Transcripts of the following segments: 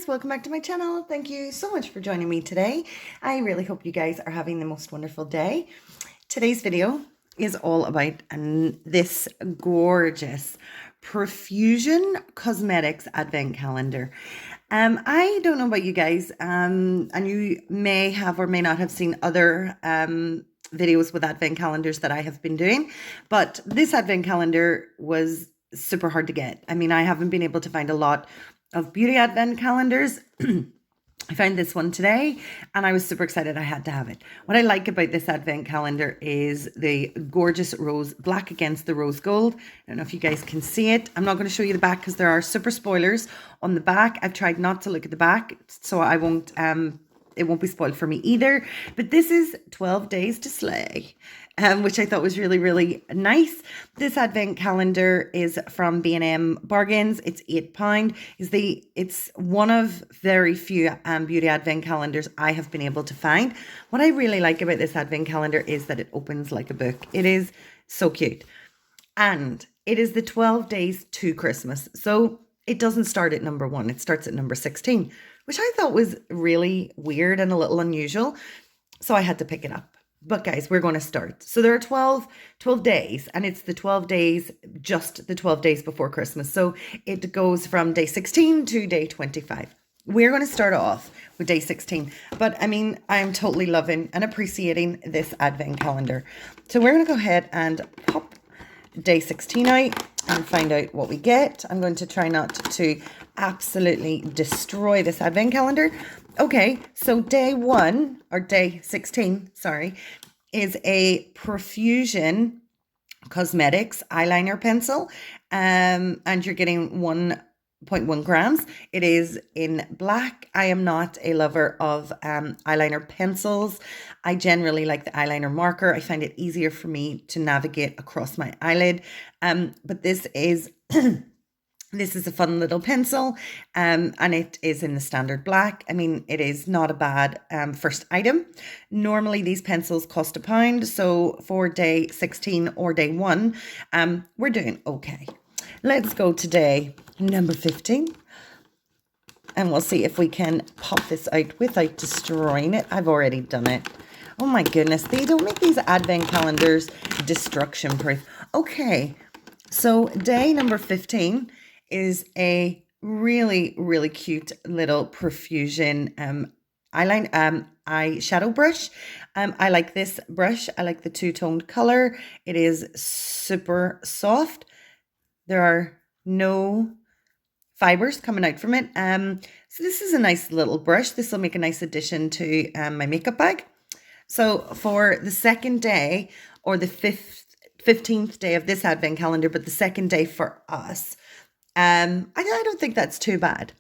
welcome back to my channel. Thank you so much for joining me today. I really hope you guys are having the most wonderful day. Today's video is all about this gorgeous Profusion Cosmetics Advent Calendar. I don't know about you guys, and you may have or may not have seen other videos with Advent calendars that I have been doing, but this Advent calendar was super hard to get. I mean, I haven't been able to find a lot of beauty Advent calendars. I found this one today and I was super excited I had to have it. What I like about this Advent calendar is the gorgeous rose black against the rose gold. I don't know if you guys can see it. I'm not going to show you the back because there are super spoilers on the back. I've tried not to look at the back so I won't it won't be spoiled for me either. But this is 12 Days to Slay, which I thought was really, really nice. This Advent calendar is from B&M Bargains. It's £8. It's one of very few beauty Advent calendars I have been able to find. What I really like about this Advent calendar is that it opens like a book. It is so cute. And it is the 12 days to Christmas. So it doesn't start at number 1. It starts at number 16, which I thought was really weird and a little unusual. So I had to pick it up. But guys, we're going to start. So there are 12 days, and it's the 12 days, just the 12 days before Christmas. So it goes from day 16 to day 25. We're going to start off with day 16. But I mean, I'm totally loving and appreciating this Advent calendar. So we're going to go ahead and pop day 16 out and find out what we get. I'm going to try not to absolutely destroy this Advent calendar. Okay, so day 1, or day 16, sorry, is a Profusion Cosmetics eyeliner pencil, and you're getting 1.1 grams. It is in black. I am not a lover of eyeliner pencils. I generally like the eyeliner marker. I find it easier for me to navigate across my eyelid, but this is this is a fun little pencil, and it is in the standard black. I mean, it is not a bad first item. Normally, these pencils cost £1, so for day 16 or day 1, we're doing okay. Let's go to day number 15, and we'll see if we can pop this out without destroying it. I've already done it. Oh my goodness, they don't make these Advent calendars destruction proof. Okay, so day number 15 is a really, really cute little Profusion eyeshadow brush. I like this brush. I like the two-toned color. It is super soft. There are no fibers coming out from it. So this is a nice little brush. This will make a nice addition to my makeup bag. So for the second day, or the 15th day of this Advent calendar, but the second day for us, I don't think that's too bad.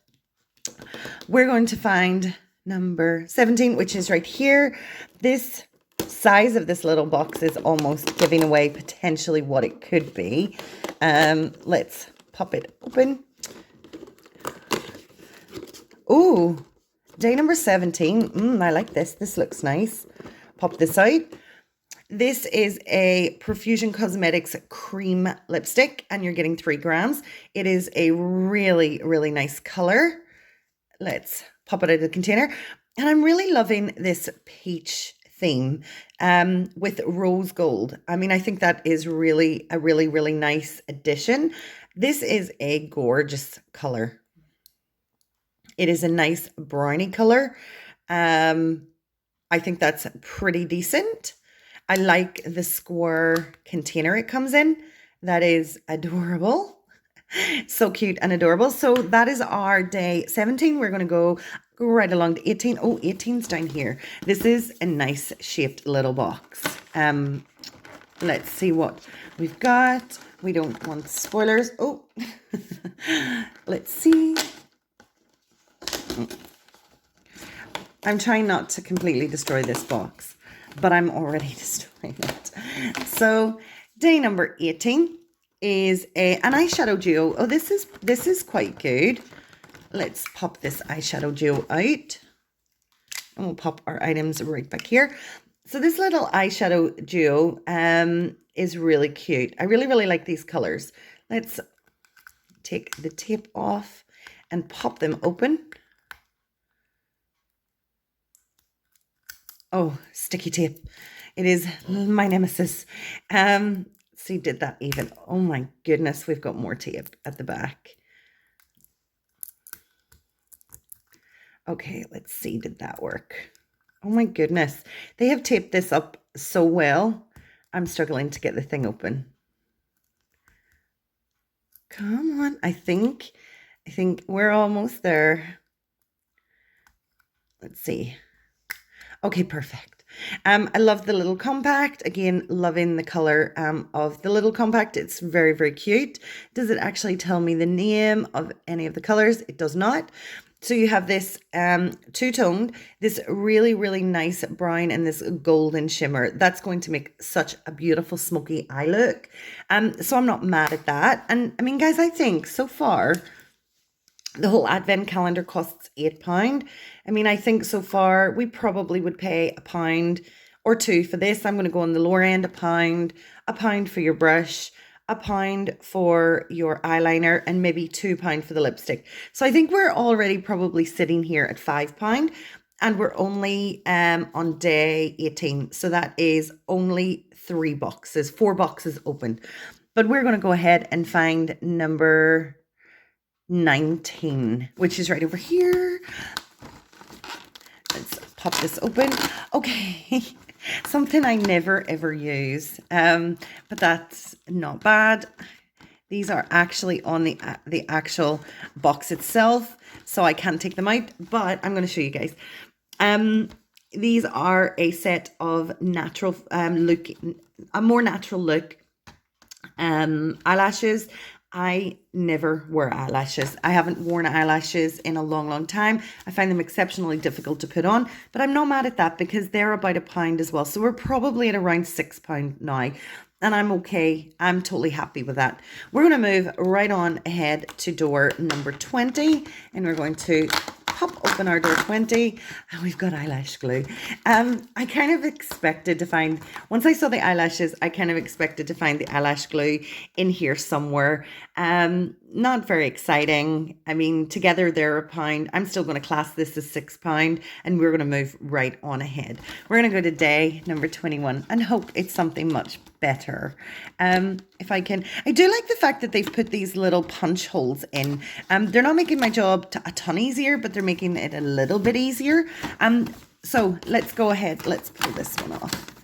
We're going to find number 17, which is right here. This size of this little box is almost giving away potentially what it could be. Let's pop it open. Ooh, day number 17. I like this. This looks nice. Pop this out. This is a Profusion Cosmetics cream lipstick, and you're getting 3 grams. It is a really, really nice color. Let's pop it out of the container. And I'm really loving this peach theme with rose gold. I mean, I think that is really a really, really nice addition. This is a gorgeous color. It is a nice brownie color. I think that's pretty decent. I like the square container it comes in. That is adorable. So cute and adorable. So that is our day 17. We're going to go right along to 18. Oh, 18's down here. This is a nice shaped little box. Let's see what we've got. We don't want spoilers. Oh, let's see. I'm trying not to completely destroy this box, but I'm already destroying it. So day number 18 is an eyeshadow duo. Oh, this is quite good. Let's pop this eyeshadow duo out, and we'll pop our items right back here. So this little eyeshadow duo is really cute. I really, really like these colors. Let's take the tape off and pop them open. Oh, sticky tape. It is my nemesis. See, did that even? Oh my goodness, we've got more tape at the back. Okay, let's see, did that work? Oh my goodness, they have taped this up so well. I'm struggling to get the thing open. Come on, I think we're almost there. Let's see. Okay, perfect. I love the little compact. Again, loving the color of the little compact. It's very, very cute. Does it actually tell me the name of any of the colors? It does not. So you have this two-toned, this really, really nice brown and this golden shimmer. That's going to make such a beautiful smoky eye look. So I'm not mad at that. And I mean, guys, I think so far the whole advent calendar costs £8. I mean, I think so far we probably would pay £1 or £2 for this. I'm going to go on the lower end, £1 for your brush, £1 for your eyeliner, and maybe £2 for the lipstick. So I think we're already probably sitting here at £5, and we're only on day 18. So that is only 4 boxes opened. But we're going to go ahead and find number 19, which is right over here. Let's pop this open. Okay, something I never ever use, but that's not bad. These are actually on the actual box itself, so I can't take them out, but I'm going to show you guys. These are a set of natural a more natural look eyelashes. I never wear eyelashes. I haven't worn eyelashes in a long, long time. I find them exceptionally difficult to put on, but I'm not mad at that because they're about £1 as well. So we're probably at around £6 now, and I'm okay. I'm totally happy with that. We're going to move right on ahead to door number 20, and we're going to pop open our door 20, and we've got eyelash glue. I kind of expected to find, once I saw the eyelashes, I kind of expected to find the eyelash glue in here somewhere. Not very exciting. I mean, together they're £1. I'm still going to class this as £6, and we're going to move right on ahead. We're going to go to day number 21 and hope it's something much better. If I can, I do like the fact that they've put these little punch holes in. They're not making my job a ton easier, but they're making it a little bit easier. So let's go ahead. Let's pull this one off.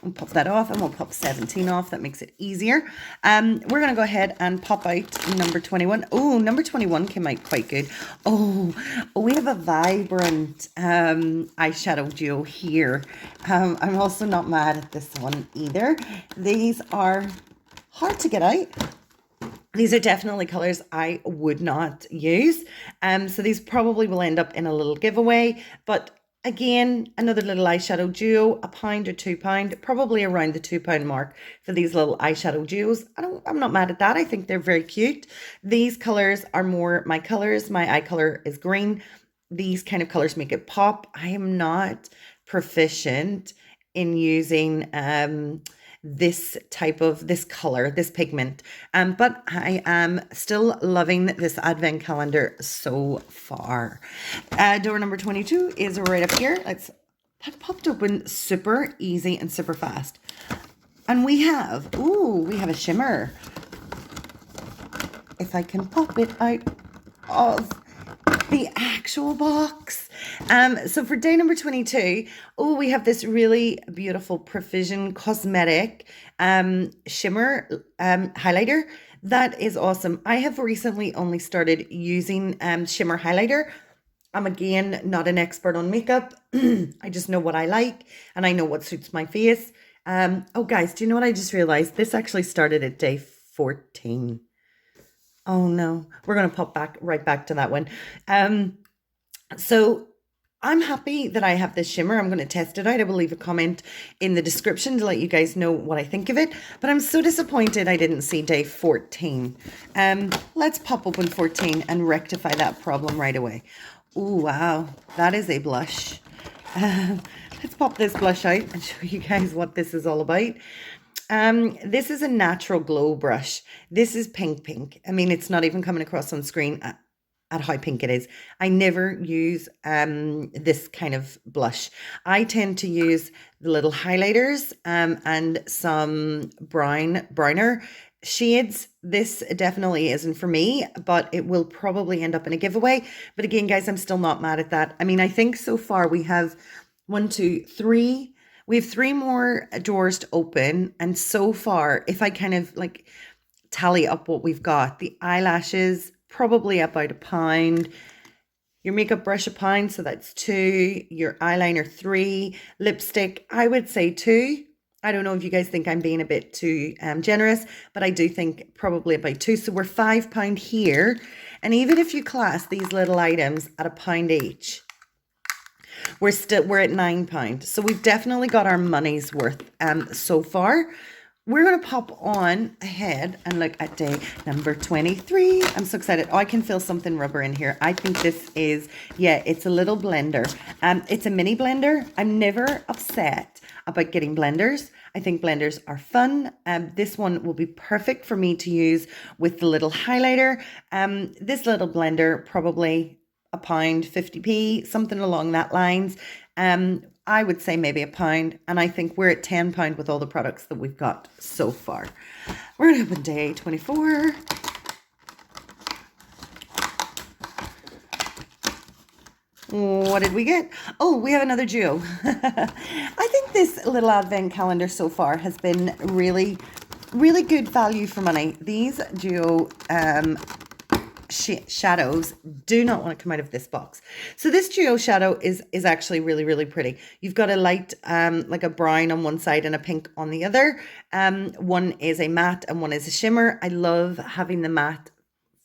We'll pop that off, and we'll pop 17 off. That makes it easier. We're going to go ahead and pop out number 21. Oh, number 21 came out quite good. Oh, we have a vibrant eyeshadow duo here. I'm also not mad at this one either. These are hard to get out. These are definitely colors I would not use. So these probably will end up in a little giveaway, but again, another little eyeshadow duo, £1 or £2, probably around the £2 mark for these little eyeshadow duos. I'm not mad at that. I think they're very cute. These colors are more my colors. My eye color is green. These kind of colors make it pop. I am not proficient in using this color, this pigment, but I am still loving this advent calendar so far. Door number 22 is right up here. That popped open super easy and super fast, and we have a shimmer. If I can pop it out of the actual box. So for day number 22, we have this really beautiful Profusion cosmetic shimmer highlighter. That is awesome. I have recently only started using shimmer highlighter. I'm again not an expert on makeup. I just know what I like, and I know what suits my face. Oh guys, do you know what I just realized? This actually started at day 14. Oh no, we're going to pop right back to that one. So I'm happy that I have this shimmer. I'm going to test it out. I will leave a comment in the description to let you guys know what I think of it. But I'm so disappointed I didn't see day 14. Let's pop open 14 and rectify that problem right away. Oh, wow. That is a blush. Let's pop this blush out and show you guys what this is all about. This is a natural glow brush. This is pink. I mean, it's not even coming across on screen. at how pink it is. I never use this kind of blush. I tend to use the little highlighters and some browner shades. This definitely isn't for me, but it will probably end up in a giveaway. But again, guys, I'm still not mad at that. I mean, I think so far we have 1, 2, 3. We have 3 more doors to open. And so far, if I kind of like tally up what we've got, the eyelashes, probably about £1. Your makeup brush £1, so that's 2. Your eyeliner 3. Lipstick, I would say 2. I don't know if you guys think I'm being a bit too generous, but I do think probably about 2. So we're £5 here. And even if you class these little items at £1 each, we're at £9. So we've definitely got our money's worth so far. We're going to pop on ahead and look at day number 23. I'm so excited. Oh, I can feel something rubber in here. I think this is, yeah, it's a little blender. It's a mini blender. I'm never upset about getting blenders. I think blenders are fun. This one will be perfect for me to use with the little highlighter. This little blender, probably £1, 50p, something along that lines. I would say maybe £1, and I think we're at £10 with all the products that we've got so far. We're going to open day 24. What did we get? Oh, we have another duo. I think this little advent calendar so far has been really, really good value for money. These duo shadows do not want to come out of this box. So this duo shadow is actually really, really pretty. You've got a light like a brown on one side and a pink on the other. One is a matte and one is a shimmer. I love having the matte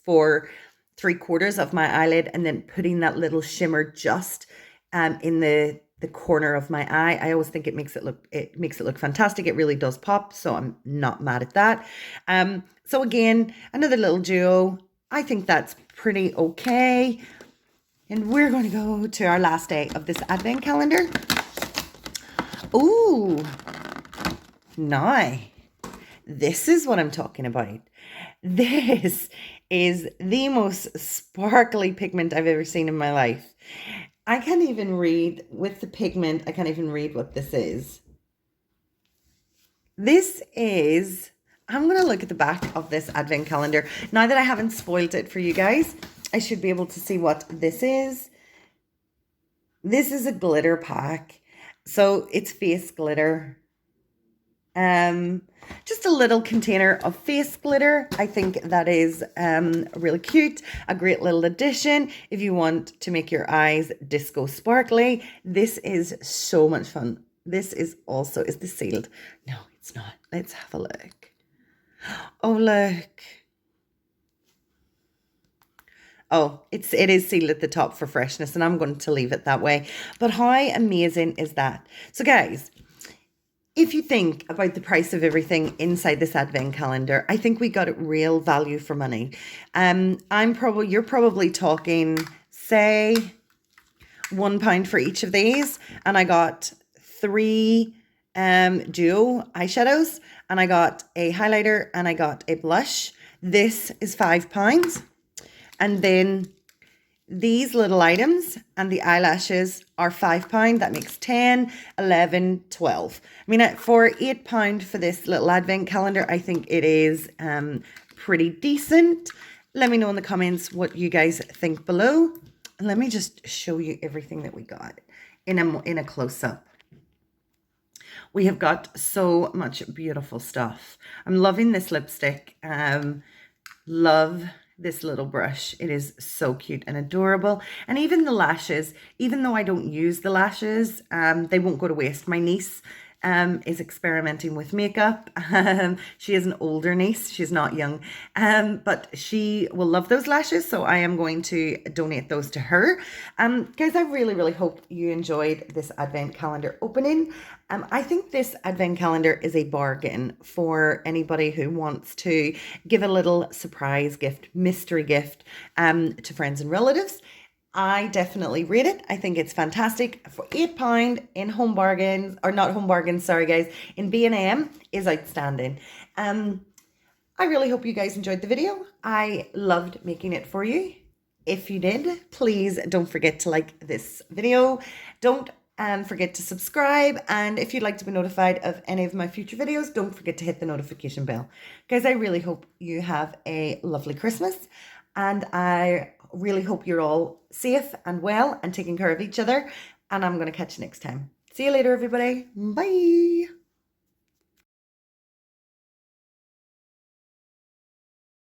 for 3/4 of my eyelid and then putting that little shimmer just in the corner of my eye. I always think it makes it look fantastic. It really does pop, so I'm not mad at that. So again, another little duo. I think that's pretty okay. And we're going to go to our last day of this advent calendar. Ooh, now, this is what I'm talking about. This is the most sparkly pigment I've ever seen in my life. I can't even read with the pigment. I can't even read what this is. This is... I'm going to look at the back of this advent calendar. Now that I haven't spoiled it for you guys, I should be able to see what this is. This is a glitter pack. So it's face glitter. Just a little container of face glitter. I think that is really cute. A great little addition if you want to make your eyes disco sparkly. This is so much fun. This is also, is this sealed? No, it's not. Let's have a look. Oh, look. Oh, it is sealed at the top for freshness, and I'm going to leave it that way. But how amazing is that? So guys, if you think about the price of everything inside this advent calendar, I think we got it real value for money. You're probably talking, say, £1 for each of these, and I got 3 duo eyeshadows, and I got a highlighter, and I got a blush. This is £5. And then these little items and the eyelashes are £5. That makes 10, 11, 12. I mean, for £8 for this little advent calendar, I think it is pretty decent. Let me know in the comments what you guys think below. And let me just show you everything that we got in a close-up. We have got so much beautiful stuff. I'm loving this lipstick. Love this little brush. It is so cute and adorable. And even the lashes, even though I don't use the lashes, they won't go to waste. My niece is experimenting with makeup. She is an older niece. She's not young, but she will love those lashes. So I am going to donate those to her. Guys, I really, really hope you enjoyed this advent calendar opening. I think this advent calendar is a bargain for anybody who wants to give a little surprise gift, mystery gift to friends and relatives. I definitely rate it. I think it's fantastic. For £8 in home bargains, or not home bargains, sorry guys, in B&M is outstanding. I really hope you guys enjoyed the video. I loved making it for you. If you did, please don't forget to like this video. Don't forget to subscribe. And if you'd like to be notified of any of my future videos, don't forget to hit the notification bell. Guys, I really hope you have a lovely Christmas. And I really hope you're all safe and well and taking care of each other. And I'm going to catch you next time. See you later, everybody. Bye.